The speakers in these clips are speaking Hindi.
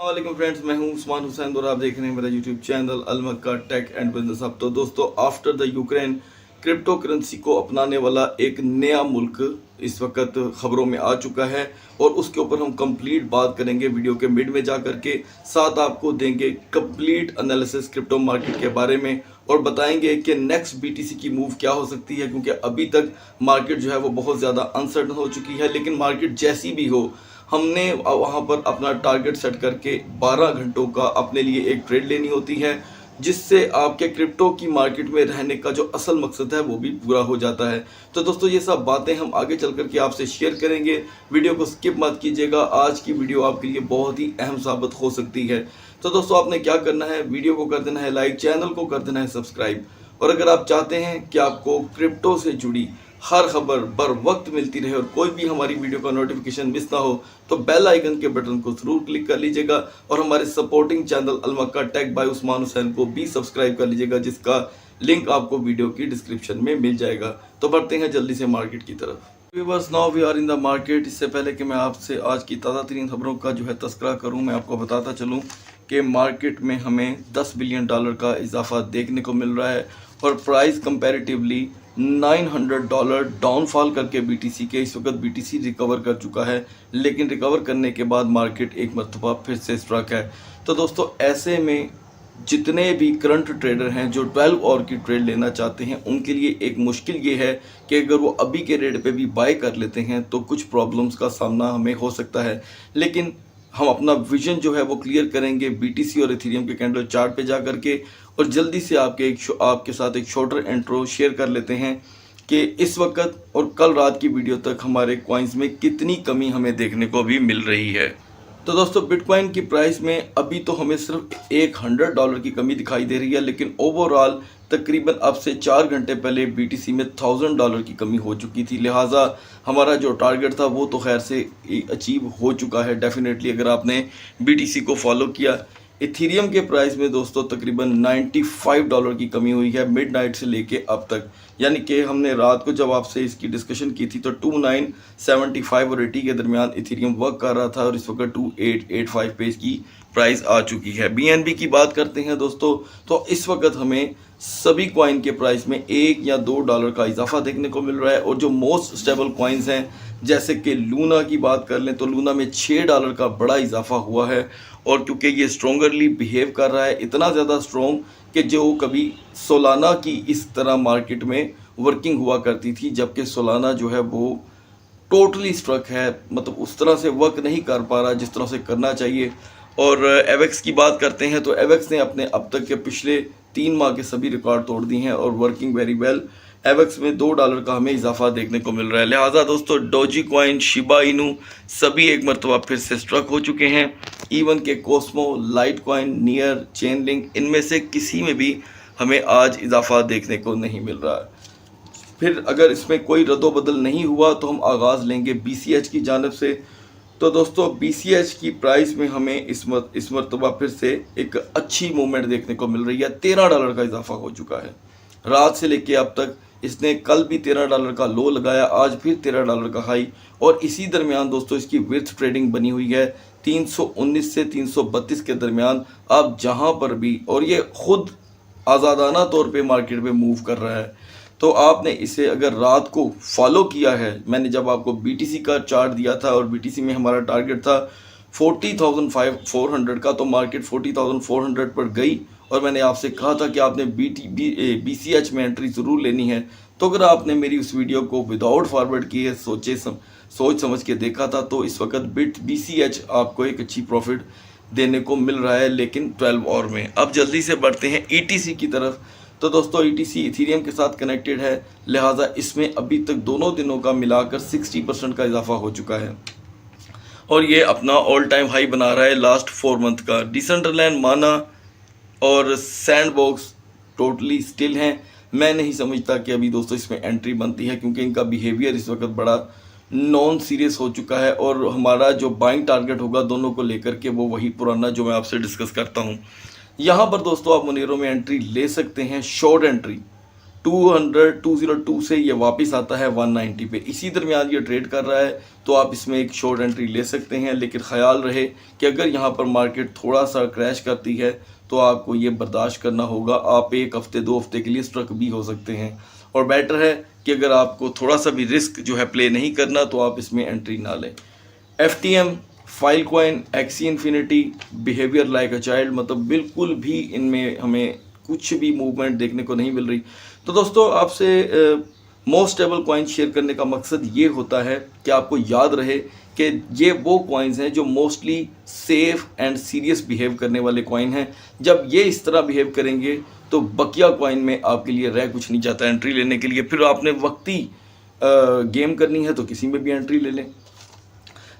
वालेकुम फ्रेंड्स, मैं हूं उस्मान हुसैन और आप देख रहे हैं मेरा YouTube channel Al Makka tech and business hub. तो दोस्तों, after the Ukraine crypto currency को अपनाने वाला एक नया मुल्क इस वक्त खबरों में आ चुका है और उसके ऊपर हम कंप्लीट बात करेंगे वीडियो के मिड में जा करके। साथ आपको देंगे कंप्लीट एनालिसिस क्रिप्टो मार्केट के बारे में और बताएंगे कि नेक्स्ट बीटीसी की मूव क्या हो सकती है, क्योंकि अभी तक मार्केट जो है वो बहुत ज़्यादा अनसर्टन हो चुकी है। लेकिन मार्केट जैसी भी हो, हमने वहाँ पर अपना टारगेट सेट करके 12 घंटों का अपने लिए एक ट्रेड लेनी होती है, जिससे आपके क्रिप्टो की मार्केट में रहने का जो असल मकसद है वो भी पूरा हो जाता है। तो दोस्तों, ये सब बातें हम आगे चल करके आपसे शेयर करेंगे। वीडियो को स्किप मत कीजिएगा, आज की वीडियो आपके लिए बहुत ही अहम साबित हो सकती है। तो दोस्तों, आपने क्या करना है, वीडियो को कर देना है लाइक, चैनल को कर देना है सब्सक्राइब। और अगर आप चाहते हैं कि आपको क्रिप्टो से जुड़ी हर खबर बर वक्त मिलती रहे और कोई भी हमारी वीडियो का नोटिफिकेशन मिस ना हो, तो बेल आइकन के बटन को जरूर क्लिक कर लीजिएगा और हमारे supporting channel Al Makka take bye Usman Hussain को भी सब्सक्राइब कर लीजिएगा, जिसका लिंक आपको वीडियो की डिस्क्रिप्शन में मिल जाएगा। तो बढ़ते हैं जल्दी से मार्केट की तरफ। Viewers, now we are in the market. इससे पहले कि मैं आपसे आज की ताज़ा तरीन खबरों का जो है तस्करा करूं, मैं आपको बताता चलूं कि मार्केट में हमें $10 बिलियन का इजाफा देखने को मिल रहा है और प्राइस कंपैरेटिवली $900 डाउनफॉल करके बीटीसी के इस वक्त बीटीसी रिकवर कर चुका है। लेकिन रिकवर करने के बाद मार्केट एक मरतबा फिर से स्ट्रक है। तो दोस्तों, ऐसे में जितने भी करंट ट्रेडर हैं जो 12 आवर की ट्रेड लेना चाहते हैं, उनके लिए एक मुश्किल ये है कि अगर वो अभी के रेट पे भी बाय कर लेते हैं तो कुछ प्रॉब्लम्स का सामना हमें हो सकता है। लेकिन हम अपना विजन जो है वो क्लियर करेंगे बीटीसी और इथेरियम के कैंडल चार्ट पे जा करके, और जल्दी से आपके साथ एक शॉर्टर इंट्रो शेयर कर लेते हैं कि इस वक्त और कल रात की वीडियो तक हमारे कॉइन्स में कितनी कमी हमें देखने को भी मिल रही है। तो दोस्तों, बिटकॉइन की प्राइस में अभी तो हमें सिर्फ $100 की कमी दिखाई दे रही है, लेकिन ओवरऑल तकरीबन अब से 4 घंटे पहले बीटीसी में $1000 की कमी हो चुकी थी। लिहाजा हमारा जो टारगेट था वो तो खैर से अचीव हो चुका है डेफिनेटली, अगर आपने बीटीसी को फॉलो किया। इथीरियम के प्राइस में दोस्तों तकरीबन $95 की कमी हुई है मिडनाइट से लेके अब तक, यानी कि हमने रात को जब आपसे इसकी डिस्कशन की थी तो 2975 और 80 के दरमियान इथीरियम वर्क कर रहा था और इस वक्त 2885 पे इसकी प्राइस आ चुकी है। बीएनबी की बात करते हैं दोस्तों, तो इस वक्त हमें सभी कॉइन के प्राइस में $1 या $2 का इजाफा देखने को मिल रहा है। और जो मोस्ट स्टेबल कॉइन्स हैं, जैसे कि लूना की बात कर लें तो लूना में $6 का बड़ा इजाफा हुआ है। और क्योंकि ये स्ट्रोंगरली बिहेव कर रहा है, इतना ज़्यादा स्ट्रॉन्ग कि जो कभी सोलाना की इस तरह मार्केट में वर्किंग हुआ करती थी, जबकि सोलाना जो है वो टोटली स्ट्रक है, मतलब उस तरह से वर्क नहीं कर पा रहा जिस तरह से करना चाहिए। और एवेक्स की बात करते हैं तो एवेक्स ने अपने अब तक के पिछले 3 माह के सभी रिकॉर्ड तोड़ दिए हैं और वर्किंग वेरी वेल। एवेक्स में $2 का हमें इजाफा देखने को मिल रहा है। लिहाजा दोस्तों, डोजी कॉइन, शिबा इनू सभी एक मरतबा फिर से स्ट्रक हो चुके हैं। इवन के Cosmo, light coin, near, chain link, इनमें से किसी में भी हमें आज इजाफा देखने को नहीं मिल रहा है। फिर अगर इसमें कोई रद्दोबदल नहीं हुआ तो हम आगाज़ लेंगे BCH की जानिब से। तो दोस्तों, BCH की प्राइस में हमें इस मरतबा फिर से एक अच्छी मूवमेंट देखने को मिल रही है। $13 का इजाफा हो चुका है रात से लेके अब तक। इसने कल भी $13 का लो लगाया, आज फिर $13 का हाई, और इसी दरमियान दोस्तों इसकी विर्थ ट्रेडिंग बनी हुई है 319 से 332 के दरमियान। आप जहां पर भी, और ये खुद आज़ादाना तौर पे मार्केट में मूव कर रहा है, तो आपने इसे अगर रात को फॉलो किया है, मैंने जब आपको बीटीसी का चार्ट दिया था और बीटीसी में हमारा टारगेट था 40,400 का, तो मार्केट 40,400 पर गई और मैंने आपसे कहा था कि आपने BCH में एंट्री ज़रूर लेनी है। तो अगर आपने मेरी उस वीडियो को विदाउट फॉरवर्ड किए सोच समझ के देखा था, तो इस वक्त BCH आपको एक अच्छी प्रॉफिट देने को मिल रहा है, लेकिन 12 आवर में। अब जल्दी से बढ़ते हैं ETC की तरफ। तो दोस्तों, ETC इथेरियम के साथ कनेक्टेड है, लिहाजा इसमें अभी तक दोनों दिनों का मिलाकर 60% का इजाफा हो चुका है और ये अपना ऑल टाइम हाई बना रहा है लास्ट 4 मंथ का। डिसेंट्रलैंड, माना और सैंडबॉक्स टोटली स्टिल हैं। मैं नहीं समझता कि अभी दोस्तों इसमें एंट्री बनती है, क्योंकि इनका बिहेवियर इस वक्त बड़ा नॉन सीरियस हो चुका है और हमारा जो बाइंग टारगेट होगा दोनों को लेकर के वो वही पुराना जो मैं आपसे डिस्कस करता हूँ। यहाँ पर दोस्तों आप मुनीरों में एंट्री ले सकते हैं, शॉर्ट एंट्री 202 से ये वापस आता है 190 पे। इसी दरमियान ये ट्रेड कर रहा है, तो आप इसमें एक शॉर्ट एंट्री ले सकते हैं। लेकिन ख्याल रहे कि अगर यहाँ पर मार्केट थोड़ा सा क्रैश करती है तो आपको ये बर्दाश्त करना होगा। आप एक हफ्ते 2 हफ्ते के लिए स्ट्रक भी हो सकते हैं, और बेटर है कि अगर आपको थोड़ा सा भी रिस्क जो है प्ले नहीं करना तो आप इसमें एंट्री ना लें। FTM, file coin, XC infinity, behaviour like a child, मतलब बिल्कुल भी इनमें हमें कुछ भी मूवमेंट देखने को नहीं मिल रही। तो दोस्तों आपसे मोस्ट स्टेबल कॉइन शेयर करने का मकसद ये होता है कि आपको याद रहे कि ये वो कॉइन्स हैं जो mostly safe and serious behave करने वाले कॉइन हैं। जब ये इस तरह बिहेव करेंगे तो बकिया कॉइन में आपके लिए रह कुछ नहीं जाता एंट्री लेने के लिए। फिर आपने वक्ती गेम करनी है तो किसी में भी एंट्री ले लें।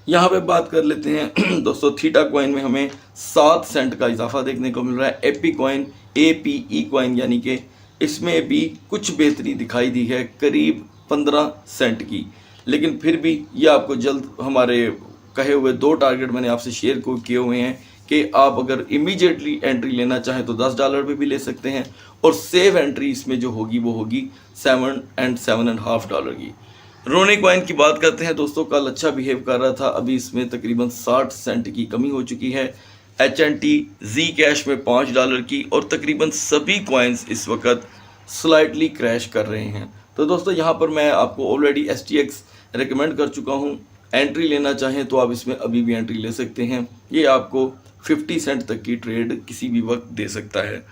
यहाँ पे बात कर लेते हैं दोस्तों, थीटा कॉइन में हमें 7 सेंट का इजाफा देखने को मिल रहा है। एपी कॉइन, APE कॉइन यानी कि इसमें भी कुछ बेहतरी दिखाई दी है, करीब 15 सेंट की। लेकिन फिर भी ये आपको जल्द, हमारे कहे हुए 2 टारगेट मैंने आपसे शेयर किए हुए हैं कि आप अगर इमीडिएटली एंट्री लेना चाहें तो $10 पे भी ले सकते हैं, और सेव एंट्री इसमें जो होगी वो होगी $7 and $7.5 की। रोनी कॉइन की बात करते हैं दोस्तों, कल अच्छा बिहेव कर रहा था, अभी इसमें तकरीबन 60 सेंट की कमी हो चुकी है। HNT, जी कैश में $5 की, और तकरीबन सभी कॉइन्स इस वक्त स्लाइटली क्रैश कर रहे हैं। तो दोस्तों यहाँ पर मैं आपको ऑलरेडी STX रिकमेंड कर चुका हूँ। एंट्री लेना चाहें तो आप इसमें अभी भी एंट्री ले सकते हैं। ये आपको 50 सेंट तक की ट्रेड किसी भी वक्त दे सकता है,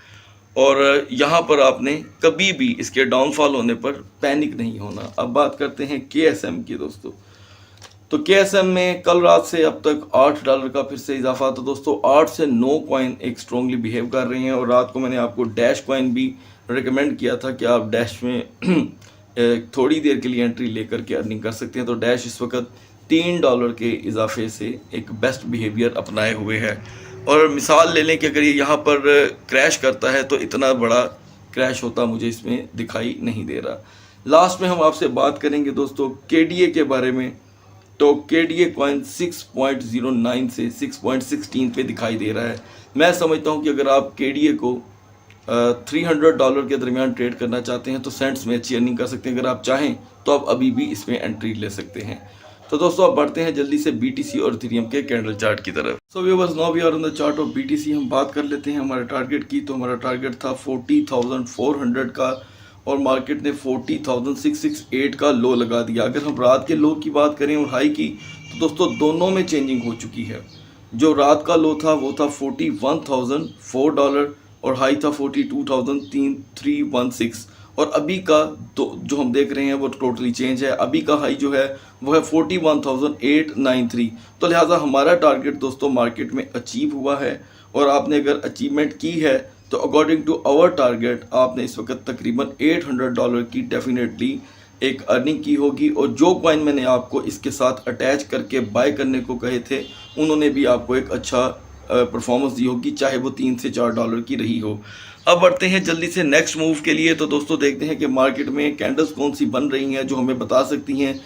और यहाँ पर आपने कभी भी इसके डाउनफॉल होने पर पैनिक नहीं होना। अब बात करते हैं KSM की दोस्तों। तो KSM में कल रात से अब तक $8 का फिर से इजाफा। तो दोस्तों 8 से 9 कॉइन एक स्ट्रॉन्गली बिहेव कर रही हैं, और रात को मैंने आपको डैश कॉइन भी रिकमेंड किया था कि आप डैश में थोड़ी देर के लिए एंट्री लेकर के अर्निंग कर सकते हैं। तो डैश इस वक्त $3 के इजाफे से एक बेस्ट बिहेवियर अपनाए हुए है। और मिसाल ले लें कि अगर ये यहाँ पर क्रैश करता है तो इतना बड़ा क्रैश होता मुझे इसमें दिखाई नहीं दे रहा। लास्ट में हम आपसे बात करेंगे दोस्तों KDA के बारे में। तो KDA कॉइन 6.09 से 6.16 पे दिखाई दे रहा है। मैं समझता हूँ कि अगर आप KDA को $300 के दरमियान ट्रेड करना चाहते हैं तो सेंट्स में अच्छी अर्निंग कर सकते हैं। अगर आप चाहें तो आप अभी भी इसमें एंट्री ले सकते हैं। तो दोस्तों अब बढ़ते हैं जल्दी से BTC और इथेरियम के कैंडल चार्ट की तरफ। So viewers, now we are on the chart of BTC। हम बात कर लेते हैं हमारे टारगेट की। तो हमारा टारगेट था 40,400 का, और मार्केट ने 40,668 का लो लगा दिया। अगर हम रात के लो की बात करें और हाई की, तो दोस्तों दोनों में चेंजिंग हो चुकी है। जो रात का लो था वो था $41,004, और हाई था 42,316, और अभी का जो हम देख रहे हैं वो टोटली चेंज है। अभी का हाई जो है वो है 41,893। तो लिहाजा हमारा टारगेट दोस्तों मार्केट में अचीव हुआ है, और आपने अगर अचीवमेंट की है तो अकॉर्डिंग टू आवर टारगेट आपने इस वक्त तकरीबन $800 की डेफिनेटली एक अर्निंग की होगी। और जो कॉइन मैंने आपको इसके साथ अटैच करके बाय करने को कहे थे, उन्होंने भी आपको एक अच्छा परफॉर्मेंस दी होगी, चाहे वो $3 से $4 की रही हो। अब बढ़ते हैं जल्दी से नेक्स्ट मूव के लिए। तो दोस्तों देखते हैं कि मार्केट में कैंडल्स कौन सी बन रही हैं जो हमें बता सकती हैं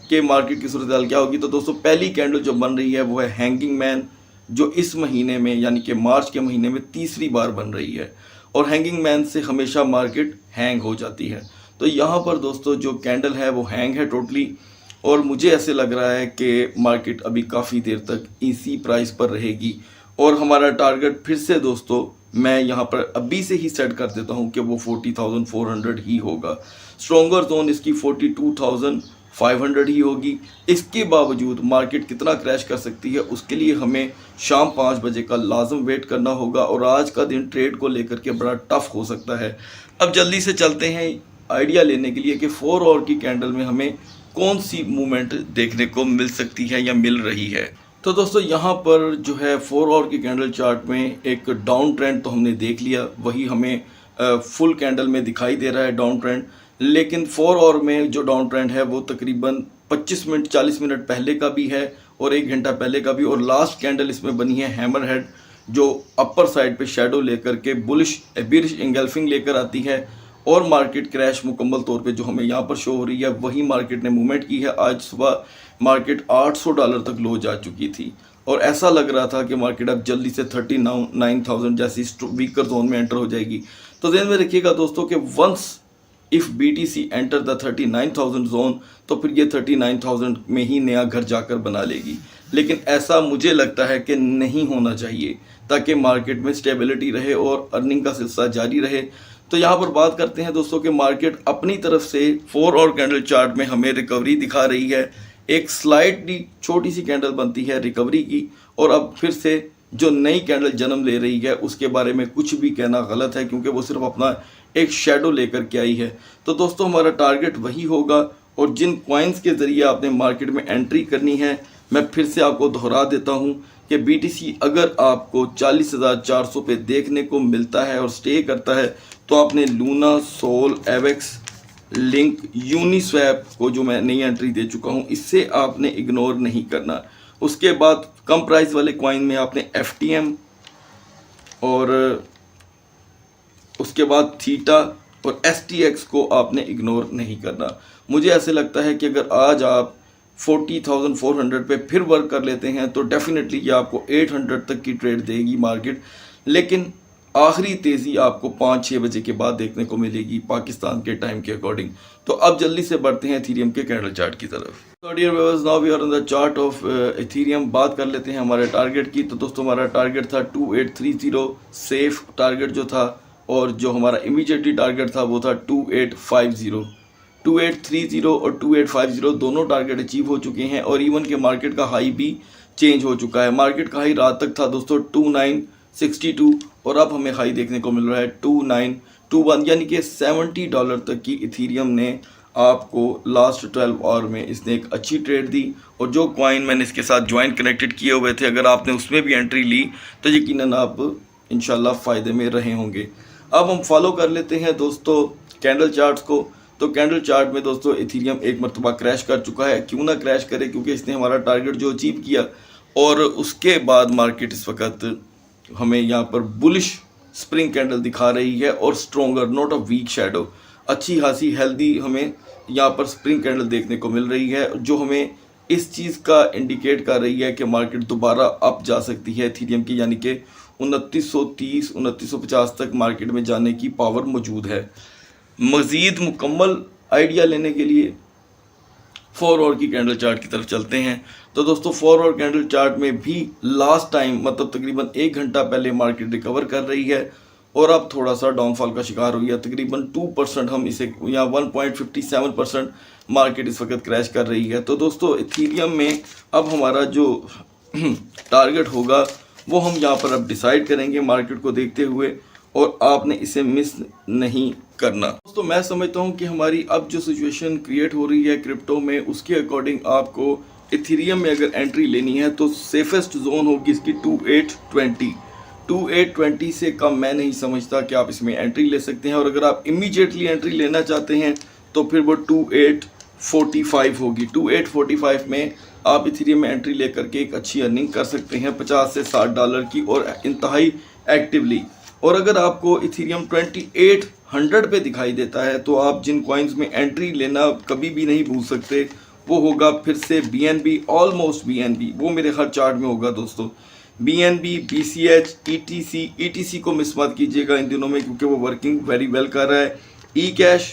कि मार्केट की सूरत हाल क्या होगी। तो दोस्तों पहली कैंडल जो बन रही है वो है हैंगिंग मैन, जो इस महीने में यानी कि मार्च के महीने में तीसरी बार बन रही है, और हैंगिंग मैन से हमेशा मार्केट हैंग हो जाती है। तो यहाँ पर दोस्तों जो कैंडल है वो हैंग है टोटली, और मुझे ऐसे लग रहा है कि मार्केट अभी काफ़ी देर तक इसी प्राइस पर रहेगी। और हमारा टारगेट फिर से दोस्तों मैं यहाँ पर अभी से ही सेट कर देता हूँ कि वो 40,400 ही होगा। स्ट्रॉन्गर जोन इसकी 42,500 ही होगी। इसके बावजूद मार्केट कितना क्रैश कर सकती है उसके लिए हमें शाम 5 बजे का लाजम वेट करना होगा, और आज का दिन ट्रेड को लेकर के बड़ा टफ हो सकता है। अब जल्दी से चलते हैं आइडिया लेने के लिए कि 4 आवर की कैंडल में हमें कौन सी मूवमेंट देखने को मिल सकती है या मिल रही है। तो दोस्तों यहाँ पर जो है 4 आवर की कैंडल चार्ट में एक डाउन ट्रेंड तो हमने देख लिया, वही हमें फुल कैंडल में दिखाई दे रहा है डाउन ट्रेंड। लेकिन 4 आवर में जो डाउन ट्रेंड है वो तकरीबन 25 मिनट 40 मिनट पहले का भी है और 1 घंटा पहले का भी, और लास्ट कैंडल इसमें बनी है हैमर हेड, जो अपर साइड पे शैडो लेकर के बुलिश इंगल्फिंग लेकर आती है, और मार्केट क्रैश मुकम्मल तौर पे जो हमें यहाँ पर शो हो रही है वही मार्केट ने मूवमेंट की है। आज सुबह मार्केट $800 तक लो जा चुकी थी, और ऐसा लग रहा था कि मार्केट अब जल्दी से 39,000 जैसी वीकर जोन में एंटर हो जाएगी। तो ध्यान में रखिएगा दोस्तों कि once if BTC enter the 39,000 zone तो फिर ये 39,000 में ही नया घर जाकर बना लेगी, लेकिन ऐसा मुझे लगता है कि नहीं होना चाहिए ताकि मार्केट में स्टेबिलिटी रहे और अर्निंग का सिलसिला जारी रहे। तो यहाँ पर बात करते हैं दोस्तों कि मार्केट अपनी तरफ से 4 और कैंडल चार्ट में हमें रिकवरी दिखा रही है। एक स्लाइटली छोटी सी कैंडल बनती है रिकवरी की, और अब फिर से जो नई कैंडल जन्म ले रही है उसके बारे में कुछ भी कहना गलत है, क्योंकि वो सिर्फ अपना एक शेडो लेकर के आई है। तो दोस्तों हमारा टारगेट वही होगा, और जिन कॉइन्स के ज़रिए आपने मार्केट में एंट्री करनी है मैं फिर से आपको दोहरा देता हूँ कि BTC अगर आपको 40,400 पे देखने को मिलता है और स्टे करता है तो आपने लूना, सोल, एवेक्स, लिंक, यूनिस्वैप को जो मैं नई एंट्री दे चुका हूँ इससे आपने इग्नोर नहीं करना। उसके बाद कम प्राइस वाले कॉइन में आपने FTM और उसके बाद थीटा और STX को आपने इग्नोर नहीं करना। मुझे ऐसे लगता है कि अगर आज आप 40,400 पे फिर वर्क कर लेते हैं तो डेफिनेटली ये आपको 800 तक की ट्रेड देगी मार्केट, लेकिन आखिरी तेज़ी आपको 5-6 बजे के बाद देखने को मिलेगी पाकिस्तान के टाइम के अकॉर्डिंग। तो अब जल्दी से बढ़ते हैं एथीरियम के कैंडल चार्ट की तरफ। तो dear viewers, now we are on the chart of Ethereum. बात कर लेते हैं हमारे टारगेट की। तो दोस्तों हमारा टारगेट था 2830 सेफ टारगेट जो था, और जो हमारा इमीडिएटली टारगेट था वो था 2850। 2830 और 2850 दोनों टारगेट अचीव हो चुके हैं, और इवन के मार्केट का हाई भी चेंज हो चुका है। मार्केट का हाई रात तक था दोस्तों 2962, और अब हमें हाई देखने को मिल रहा है 2921, यानी कि $70 तक की इथीरियम ने आपको लास्ट 12 आवर में इसने एक अच्छी ट्रेड दी। और जो कॉइन मैंने इसके साथ ज्वाइन कनेक्टेड किए हुए थे, अगर आपने उसमें भी एंट्री ली तो यकीनन आप इंशाल्लाह फ़ायदे में रहे होंगे। अब हम फॉलो कर लेते हैं दोस्तों कैंडल चार्ट्स को। तो कैंडल चार्ट में दोस्तों इथीरियम एक मरतबा क्रैश कर चुका है। क्यों ना क्रैश करे, क्योंकि इसने हमारा टारगेट जो अचीव किया, और उसके बाद मार्केट इस वक्त हमें यहाँ पर बुलिश स्प्रिंग कैंडल दिखा रही है, और stronger, not a weak shadow, अच्छी खासी हेल्दी हमें यहाँ पर स्प्रिंग कैंडल देखने को मिल रही है, जो हमें इस चीज़ का इंडिकेट कर रही है कि मार्केट दोबारा अप जा सकती है इथीरियम की, यानी कि 2930 2950 तक मार्केट में जाने की पावर मौजूद है। मज़ीद मुकम्मल आइडिया लेने के लिए 4 आवर की कैंडल चार्ट की तरफ चलते हैं। तो दोस्तों 4 आवर कैंडल चार्ट में भी लास्ट टाइम मतलब तकरीबन 1 घंटा पहले मार्केट रिकवर कर रही है, और अब थोड़ा सा डाउनफॉल का शिकार हुई है। तकरीबन 2% हम इसे, या 1.57% मार्केट इस वक्त क्रैश कर रही है। तो दोस्तों इथीरियम में अब हमारा जो टारगेट होगा वो हम यहाँ पर अब डिसाइड करेंगे मार्केट को देखते हुए, और आपने इसे मिस नहीं करना। दोस्तों मैं समझता हूँ कि हमारी अब जो सिचुएशन क्रिएट हो रही है क्रिप्टो में, उसके अकॉर्डिंग आपको इथीरियम में अगर एंट्री लेनी है तो सेफेस्ट जोन होगी इसकी 2820। 2820 से कम मैं नहीं समझता कि आप इसमें एंट्री ले सकते हैं, और अगर आप इमीडिएटली एंट्री लेना चाहते हैं तो फिर वो 2845 होगी। 2845 में आप इथीरियम में एंट्री लेकर के एक अच्छी अर्निंग कर सकते हैं $50 से $60 की, और इंतहाई एक्टिवली। और अगर आपको इथीरियम 2800 पे दिखाई देता है तो आप जिन कॉइन्स में एंट्री लेना कभी भी नहीं भूल सकते, वो होगा फिर से BNB, ऑलमोस्ट BNB, वो मेरे हर चार्ट में होगा दोस्तों। BNB, BCH, ETC को मिस मत कीजिएगा इन दिनों में, क्योंकि वो वर्किंग वेरी वेल कर रहा है। eCash,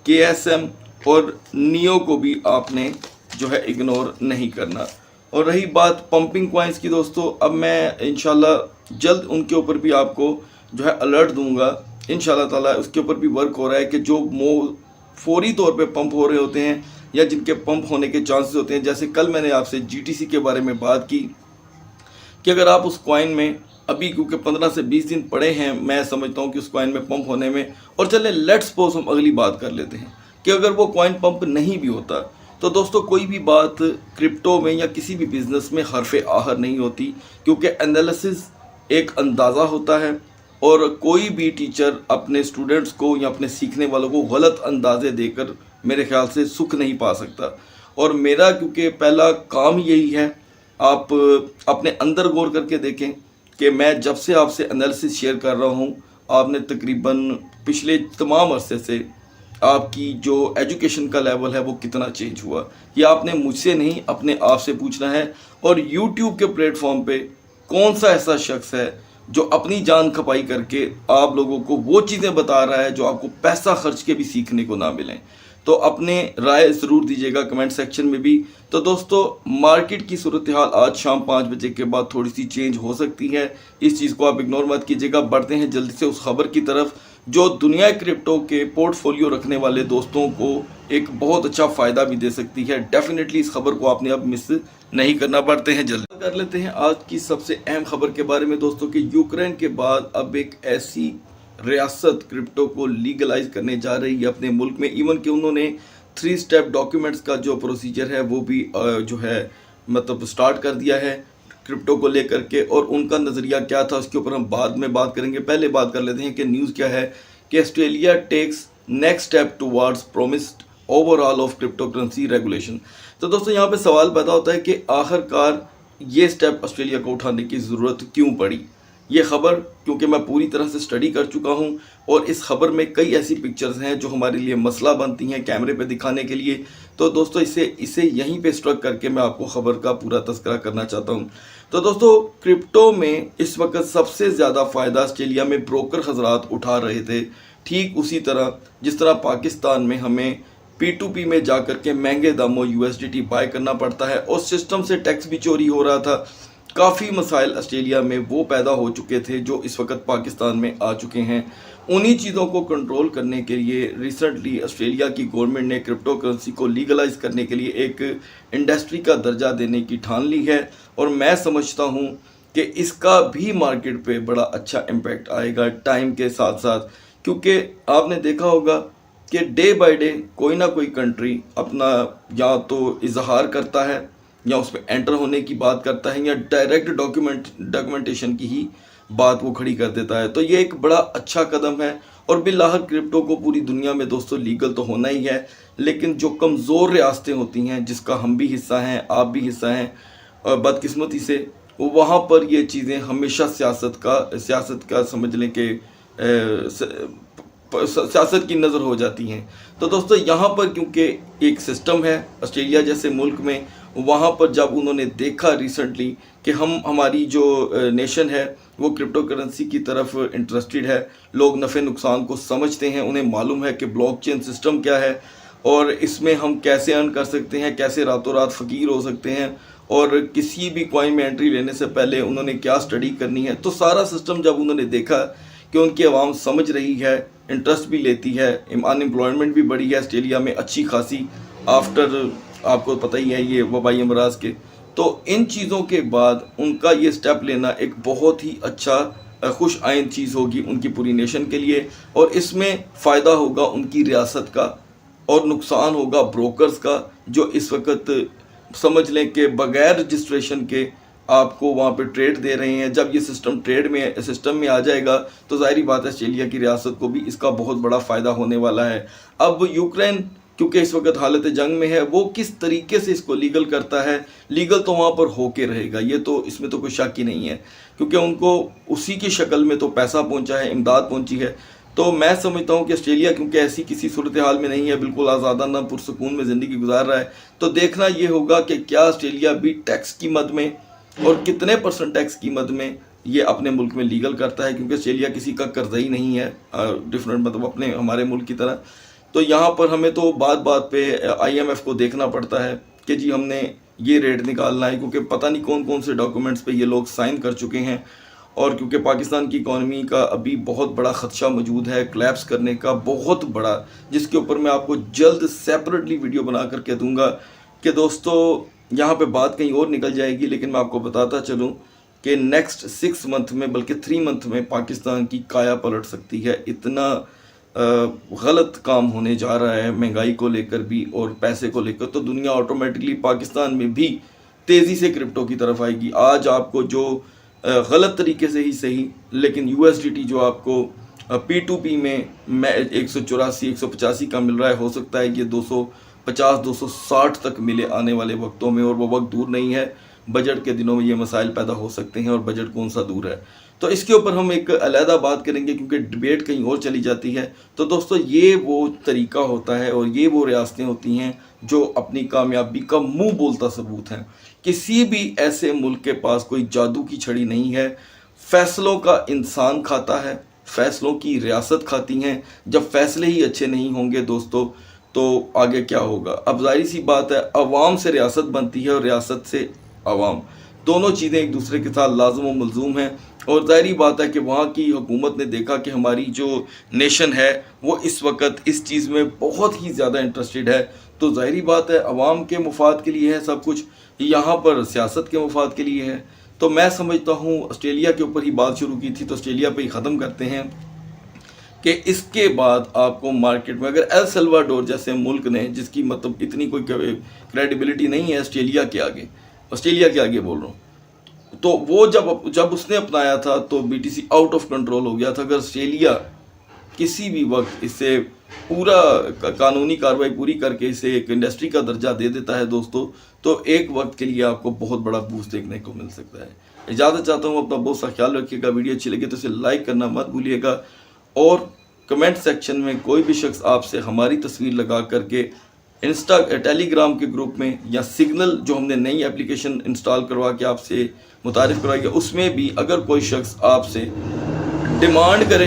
KSM और नियो को भी आपने जो है इग्नोर नहीं करना। और रही बात पंपिंग कॉइन्स की दोस्तों, अब मैं इंशाल्लाह जल्द उनके ऊपर भी आपको जो है अलर्ट दूंगा इंशाल्लाह ताला। उसके ऊपर भी वर्क हो रहा है कि जो फौरी तौर पे पंप हो रहे होते हैं या जिनके पंप होने के चांसेस होते हैं। जैसे कल मैंने आपसे GTC के बारे में बात की कि अगर आप उस कॉइन में अभी, क्योंकि 15 से 20 दिन पड़े हैं, मैं समझता हूँ कि उस कॉइन में पंप होने में, और चले लेट्स सपोज हम अगली बात कर लेते हैं कि अगर वो कॉइन पंप नहीं भी होता, तो दोस्तों कोई भी बात क्रिप्टो में या किसी भी बिज़नेस में हरफ़े आहर नहीं होती, क्योंकि एनालिसिस एक अंदाज़ा होता है, और कोई भी टीचर अपने स्टूडेंट्स को या अपने सीखने वालों को गलत अंदाज़े देकर मेरे ख्याल से सुख नहीं पा सकता। और मेरा क्योंकि पहला काम यही है, आप अपने अंदर गौर करके देखें कि मैं जब से आपसे एनालिसिस शेयर कर रहा हूँ, आपने तकरीबन पिछले तमाम अरसे से आपकी जो एजुकेशन का लेवल है वो कितना चेंज हुआ, ये आपने मुझसे नहीं अपने आप से पूछना है। और YouTube के प्लेटफॉर्म पे कौन सा ऐसा शख्स है जो अपनी जान खपाई करके आप लोगों को वो चीज़ें बता रहा है जो आपको पैसा खर्च के भी सीखने को ना मिलें। तो अपने राय ज़रूर दीजिएगा कमेंट सेक्शन में भी। तो दोस्तों, मार्केट की सूरत हाल आज शाम 5 बजे के बाद थोड़ी सी चेंज हो सकती है, इस चीज़ को आप इग्नोर मत कीजिएगा। बढ़ते हैं जल्दी से उस खबर की तरफ जो दुनिया क्रिप्टो के पोर्टफोलियो रखने वाले दोस्तों को एक बहुत अच्छा फ़ायदा भी दे सकती है। डेफिनेटली इस खबर को आपने अब मिस नहीं करना। बढ़ते हैं जल्दी कर लेते हैं आज की सबसे अहम खबर के बारे में दोस्तों, कि यूक्रेन के बाद अब एक ऐसी रियासत क्रिप्टो को लीगलाइज करने जा रही है अपने मुल्क में। इवन कि उन्होंने 3 स्टेप डॉक्यूमेंट्स का जो प्रोसीजर है वो भी जो है मतलब स्टार्ट कर दिया है क्रिप्टो को लेकर के। और उनका नज़रिया क्या था उसके ऊपर हम बाद में बात करेंगे। पहले बात कर लेते हैं कि न्यूज़ क्या है कि Australia takes next step towards promised overall of crypto currency regulation. तो दोस्तों, यहाँ पे सवाल पैदा होता है कि आखिरकार ये स्टेप ऑस्ट्रेलिया को उठाने की ज़रूरत क्यों पड़ी। ये खबर क्योंकि मैं पूरी तरह से स्टडी कर चुका हूँ और इस खबर में कई ऐसी पिक्चर्स हैं जो हमारे लिए मसला बनती हैं कैमरे पे दिखाने के लिए। तो दोस्तों, इसे यहीं पे स्ट्रक करके मैं आपको खबर का पूरा तस्करा करना चाहता हूँ। तो दोस्तों, क्रिप्टो में इस वक्त सबसे ज़्यादा फ़ायदा ऑस्ट्रेलिया में ब्रोकर हजरात उठा रहे थे, ठीक उसी तरह जिस तरह पाकिस्तान में हमें P2P में जाकर के महंगे दामों USDT बाय करना पड़ता है और सिस्टम से टैक्स भी चोरी हो रहा था। काफ़ी मसाइल ऑस्ट्रेलिया में वो पैदा हो चुके थे जो इस वक्त पाकिस्तान में आ चुके हैं। उन्हीं चीज़ों को कंट्रोल करने के लिए रिसेंटली ऑस्ट्रेलिया की गवर्नमेंट ने क्रिप्टो करेंसी को लीगलाइज करने के लिए एक इंडस्ट्री का दर्जा देने की ठान ली है। और मैं समझता हूँ कि इसका भी मार्केट पे बड़ा अच्छा इम्पैक्ट आएगा टाइम के साथ साथ, क्योंकि आपने देखा होगा कि डे बाय डे कोई ना कोई कंट्री अपना या तो इजहार करता है या उसमें एंटर होने की बात करता है या डायरेक्ट डॉक्यूमेंटेशन की ही बात वो खड़ी कर देता है। तो ये एक बड़ा अच्छा कदम है और बिल्लाहर क्रिप्टो को पूरी दुनिया में दोस्तों लीगल तो होना ही है, लेकिन जो कमज़ोर रियासतें होती हैं जिसका हम भी हिस्सा हैं, आप भी हिस्सा हैं, और बदकिस्मती से वहाँ पर ये चीज़ें हमेशा सियासत का समझ लें कि सियासत की नज़र हो जाती हैं। तो दोस्तों, यहाँ पर क्योंकि एक सिस्टम है ऑस्ट्रेलिया जैसे मुल्क में, वहाँ पर जब उन्होंने देखा रिसेंटली कि हमारी जो नेशन है वो क्रिप्टो करेंसी की तरफ इंटरेस्टेड है, लोग नफ़े नुकसान को समझते हैं, उन्हें मालूम है कि ब्लॉकचेन सिस्टम क्या है और इसमें हम कैसे अर्न कर सकते हैं, कैसे रातों रात फ़कीर हो सकते हैं, और किसी भी कॉइन में एंट्री लेने से पहले उन्होंने क्या स्टडी करनी है। तो सारा सिस्टम जब उन्होंने देखा कि उनकी आवाम समझ रही है, इंटरेस्ट भी लेती है, अनएम्प्लॉयमेंट भी बढ़ी है ऑस्ट्रेलिया में अच्छी खासी आफ्टर, आपको पता ही है ये वबाई अमराज के। तो इन चीज़ों के बाद उनका ये स्टेप लेना एक बहुत ही अच्छा खुश आइंद चीज़ होगी उनकी पूरी नेशन के लिए, और इसमें फ़ायदा होगा उनकी रियासत का और नुकसान होगा ब्रोकर्स का जो इस वक्त समझ लें कि बगैर रजिस्ट्रेशन के आपको वहाँ पे ट्रेड दे रहे हैं। जब ये सिस्टम में आ जाएगा तो जाहिर बात है ऑस्ट्रेलिया की रियासत को भी इसका बहुत बड़ा फ़ायदा होने वाला है। अब यूक्रेन क्योंकि इस वक्त हालत जंग में है, वो किस तरीके से इसको लीगल करता है, लीगल तो वहाँ पर होके रहेगा, ये तो इसमें तो कोई शक ही नहीं है, क्योंकि उनको उसी की शक्ल में तो पैसा पहुँचा है, इमदाद पहुँची है। तो मैं समझता हूँ कि ऑस्ट्रेलिया क्योंकि ऐसी किसी सूरत हाल में नहीं है, बिल्कुल आज़ादाना पुरसकून में ज़िंदगी गुजार रहा है, तो देखना ये होगा कि क्या ऑस्ट्रेलिया भी टैक्स की मद में और कितने % टैक्स की मद में ये अपने मुल्क में लीगल करता है, क्योंकि ऑस्ट्रेलिया किसी का कर्ज़ई नहीं है डिफरेंट मतलब अपने हमारे मुल्क की तरह। तो यहाँ पर हमें तो बात बात पे IMF को देखना पड़ता है कि जी हमने ये रेट निकालना है, क्योंकि पता नहीं कौन कौन से डॉक्यूमेंट्स पे ये लोग साइन कर चुके हैं। और क्योंकि पाकिस्तान की इकॉनमी का अभी बहुत बड़ा ख़दशा मौजूद है क्लैप्स करने का, बहुत बड़ा, जिसके ऊपर मैं आपको जल्द सेपरेटली वीडियो बना करके दूंगा कि दोस्तों यहाँ पे बात कहीं और निकल जाएगी। लेकिन मैं आपको बताता चलूँ कि नेक्स्ट 6 मंथ में, बल्कि 3 मंथ में पाकिस्तान की काया पलट सकती है। इतना गलत काम होने जा रहा है महंगाई को लेकर भी और पैसे को लेकर, तो दुनिया ऑटोमेटिकली पाकिस्तान में भी तेज़ी से क्रिप्टो की तरफ आएगी। आज आपको जो गलत तरीके से ही सही, लेकिन USDT जो आपको P2P में 184-185 का मिल रहा है, हो सकता है कि 250-260 तक मिले आने वाले वक्तों में, और वो वक्त दूर नहीं है। बजट के दिनों में ये मसाइल पैदा हो सकते हैं और बजट कौन सा दूर है, तो इसके ऊपर हम एक अलहदा बात करेंगे क्योंकि डिबेट कहीं और चली जाती है। तो दोस्तों, ये वो तरीका होता है और ये वो रियासतें होती हैं जो अपनी कामयाबी का मुंह बोलता सबूत हैं। किसी भी ऐसे मुल्क के पास कोई जादू की छड़ी नहीं है, फैसलों का इंसान खाता है, फैसलों की रियासत खाती हैं। जब फैसले ही अच्छे नहीं होंगे दोस्तों तो आगे क्या होगा। अब जाहिर सी बात है, अवाम से रियासत बनती है और रियासत से अवाम, दोनों चीज़ें एक दूसरे के साथ लाज़िम व मलज़ूम हैं। और ज़ाहिरी बात है कि वहाँ की हुकूमत ने देखा कि हमारी जो नेशन है वो इस वक्त इस चीज़ में बहुत ही ज़्यादा इंटरेस्टेड है, तो ज़ाहिरी बात है अवाम के मुफाद के लिए है सब कुछ, यहाँ पर सियासत के मुफाद के लिए है। तो मैं समझता हूँ ऑस्ट्रेलिया के ऊपर ही बात शुरू की थी तो ऑस्ट्रेलिया पे ही ख़त्म करते हैं कि इसके बाद आपको मार्केट में अगर एल सल्वाडोर जैसे मुल्क ने, जिसकी मतलब इतनी कोई क्रेडिबिलिटी नहीं है ऑस्ट्रेलिया के आगे बोल रहा हूँ, तो वो जब उसने अपनाया था तो बीटीसी आउट ऑफ कंट्रोल हो गया था। अगर ऑस्ट्रेलिया किसी भी वक्त इसे पूरा कानूनी कार्रवाई पूरी करके इसे एक इंडस्ट्री का दर्जा दे देता है दोस्तों, तो एक वक्त के लिए आपको बहुत बड़ा बूस्ट देखने को मिल सकता है। इजाज़त चाहता हूँ, अपना बहुत सा ख्याल रखिएगा। वीडियो अच्छी लगे तो इसे लाइक करना मत भूलिएगा और कमेंट सेक्शन में कोई भी शख्स आपसे हमारी तस्वीर लगा करके टेलीग्राम के ग्रुप में या सिग्नल जो हमने नई एप्लीकेशन इंस्टॉल करवा के आपसे मुतारिफ करवाई है उसमें भी अगर कोई शख्स आपसे डिमांड करे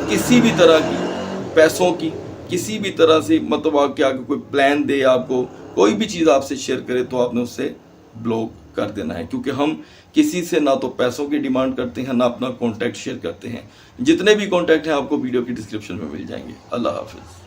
किसी भी तरह की पैसों की, किसी भी तरह से मतलब आपके आगे कोई प्लान दे, आपको कोई भी चीज़ आपसे शेयर करे, तो आपने उससे ब्लॉक कर देना है, क्योंकि हम किसी से ना तो पैसों की डिमांड करते हैं ना अपना कॉन्टैक्ट शेयर करते हैं। जितने भी कॉन्टैक्ट हैं आपको वीडियो की डिस्क्रिप्शन में मिल जाएंगे। अल्लाह हाफिज़।